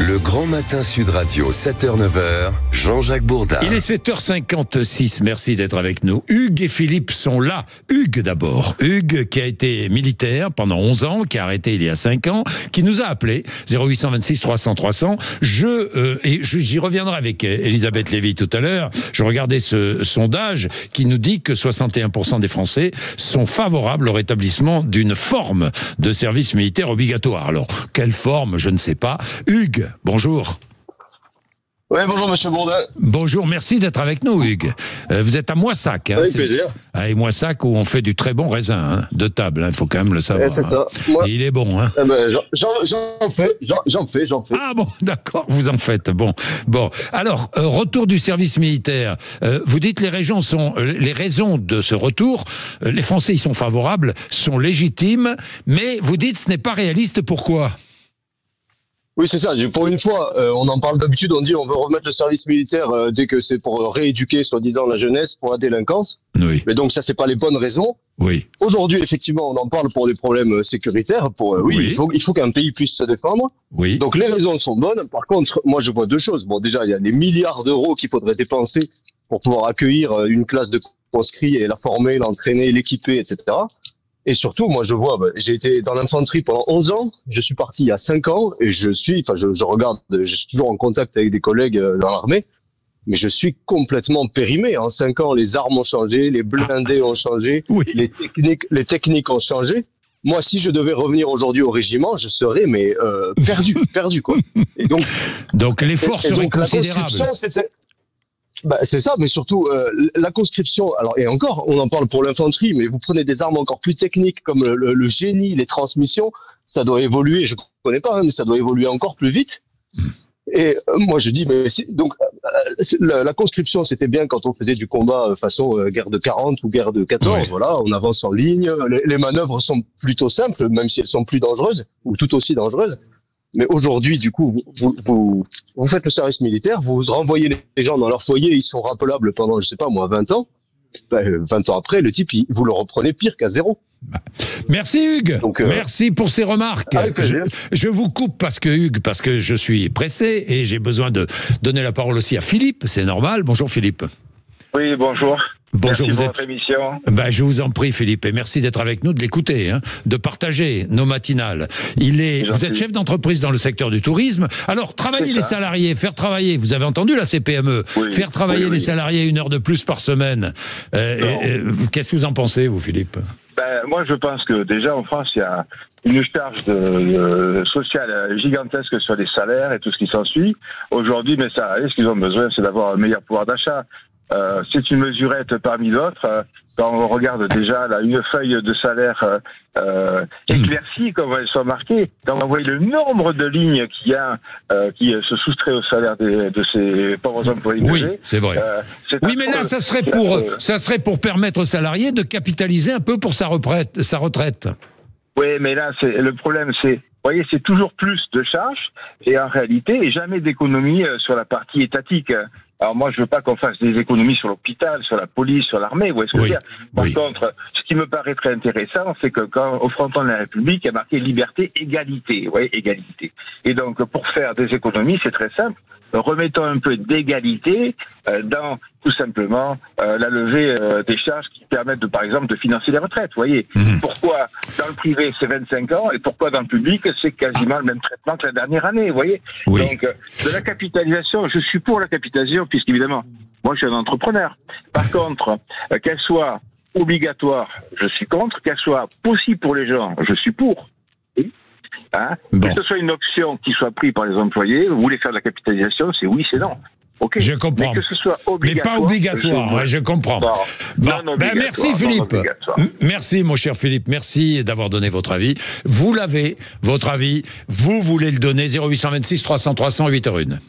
Le Grand Matin Sud Radio, 7h-9h, Jean-Jacques Bourdin. Il est 7h56, merci d'être avec nous. Hugues et Philippe sont là. Hugues d'abord. Hugues qui a été militaire pendant 11 ans, qui a arrêté il y a 5 ans, qui nous a appelé 0826 300 300. J'y reviendrai avec Elisabeth Lévy tout à l'heure. Je regardais ce sondage qui nous dit que 61% des Français sont favorables au rétablissement d'une forme de service militaire obligatoire. Alors, quelle forme, je ne sais pas. Hugues, bonjour. Oui, bonjour Monsieur Bourdin. Bonjour, merci d'être avec nous Hugues. Vous êtes à Moissac. Hein, avec plaisir. Et Moissac où on fait du très bon raisin, hein, de table, il faut quand même le savoir. C'est ça. Moi, et il est bon. Hein. J'en fais. Ah bon, d'accord, vous en faites. Bon. Alors, retour du service militaire. Vous dites les raisons de ce retour, les Français y sont favorables, sont légitimes, mais vous dites ce n'est pas réaliste, pourquoi ? Oui, c'est ça. Pour une fois, on en parle d'habitude, on dit on veut remettre le service militaire dès que c'est pour rééduquer, soi-disant, la jeunesse pour la délinquance. Oui. Mais donc ça, c'est pas les bonnes raisons. Oui. Aujourd'hui, effectivement, on en parle pour des problèmes sécuritaires. Oui. Il faut qu'un pays puisse se défendre. Oui. Donc les raisons sont bonnes. Par contre, moi, je vois deux choses. Bon, déjà, il y a des milliards d'euros qu'il faudrait dépenser pour pouvoir accueillir une classe de conscrits et la former, l'entraîner, l'équiper, etc. Et surtout, moi, je vois, j'ai été dans l'infanterie pendant 11 ans, je suis parti il y a 5 ans, et je suis toujours en contact avec des collègues dans l'armée, mais je suis complètement périmé. En 5 ans, les armes ont changé, les blindés ont changé, oui. les techniques ont changé. Moi, si je devais revenir aujourd'hui au régiment, je serais perdu, quoi. Et donc l'effort serait considérable. C'est ça, mais surtout la conscription. Alors et encore, on en parle pour l'infanterie, mais vous prenez des armes encore plus techniques comme le génie, les transmissions, ça doit évoluer. Je connais pas, mais ça doit évoluer encore plus vite. Et moi je dis, la conscription c'était bien quand on faisait du combat façon guerre de 40 ou guerre de 14. Oui. Voilà, on avance en ligne. Les manœuvres sont plutôt simples, même si elles sont plus dangereuses ou tout aussi dangereuses. Mais aujourd'hui, du coup, vous faites le service militaire, vous renvoyez les gens dans leur foyer, ils sont rappelables pendant, je sais pas moi, 20 ans. 20 ans après, le type, vous le reprenez pire qu'à zéro. Merci Hugues, merci pour ces remarques. Je vous coupe parce que je suis pressé et j'ai besoin de donner la parole aussi à Philippe, c'est normal. Bonjour Philippe. Oui, bonjour. Bonjour, merci pour votre émission. Je vous en prie Philippe, et merci d'être avec nous, de l'écouter, hein, de partager nos matinales. Vous êtes chef d'entreprise dans le secteur du tourisme. Alors, travailler les salariés, faire travailler, vous avez entendu la CPME, faire travailler les salariés 1 heure de plus par semaine. Qu'est-ce que vous en pensez, vous Philippe ? Moi, je pense que déjà en France, il y a une charge sociale gigantesque sur les salaires et tout ce qui s'ensuit. Aujourd'hui, mes salariés, ce qu'ils ont besoin, c'est d'avoir un meilleur pouvoir d'achat. C'est une mesurette parmi d'autres. Quand on regarde déjà une feuille de salaire éclaircie, comme elles sont marquées, quand on voit le nombre de lignes qu'il y a qui se soustrait au salaire de ces pauvres employés. Oui, c'est vrai. Oui, mais là, ça serait pour permettre aux salariés de capitaliser un peu pour sa retraite. Oui, mais là, le problème, c'est... Vous voyez, c'est toujours plus de charges et en réalité, jamais d'économie sur la partie étatique. Alors moi, je veux pas qu'on fasse des économies sur l'hôpital, sur la police, sur l'armée. Vous voyez ce que je veux dire ? Par contre, ce qui me paraît très intéressant, c'est que quand au fronton de la République, il y a marqué liberté, égalité. Vous voyez, égalité. Et donc, pour faire des économies, c'est très simple. Remettons un peu d'égalité dans tout simplement la levée des charges qui permettent par exemple de financer les retraites. Vous voyez, pourquoi dans le privé c'est 25 ans et pourquoi dans le public c'est quasiment le même traitement que la dernière année. Vous voyez, donc de la capitalisation, je suis pour la capitalisation puisqu'évidemment moi je suis un entrepreneur. Par contre, qu'elle soit obligatoire, je suis contre. Qu'elle soit possible pour les gens, je suis pour. Que ce soit une option qui soit prise par les employés, vous voulez faire de la capitalisation, c'est oui, c'est non. Okay. Je comprends. Mais que ce soit obligatoire. Mais pas obligatoire, je comprends. Merci Philippe. Merci mon cher Philippe, merci d'avoir donné votre avis. Vous l'avez, votre avis, vous voulez le donner, 0826 300 300 8h01.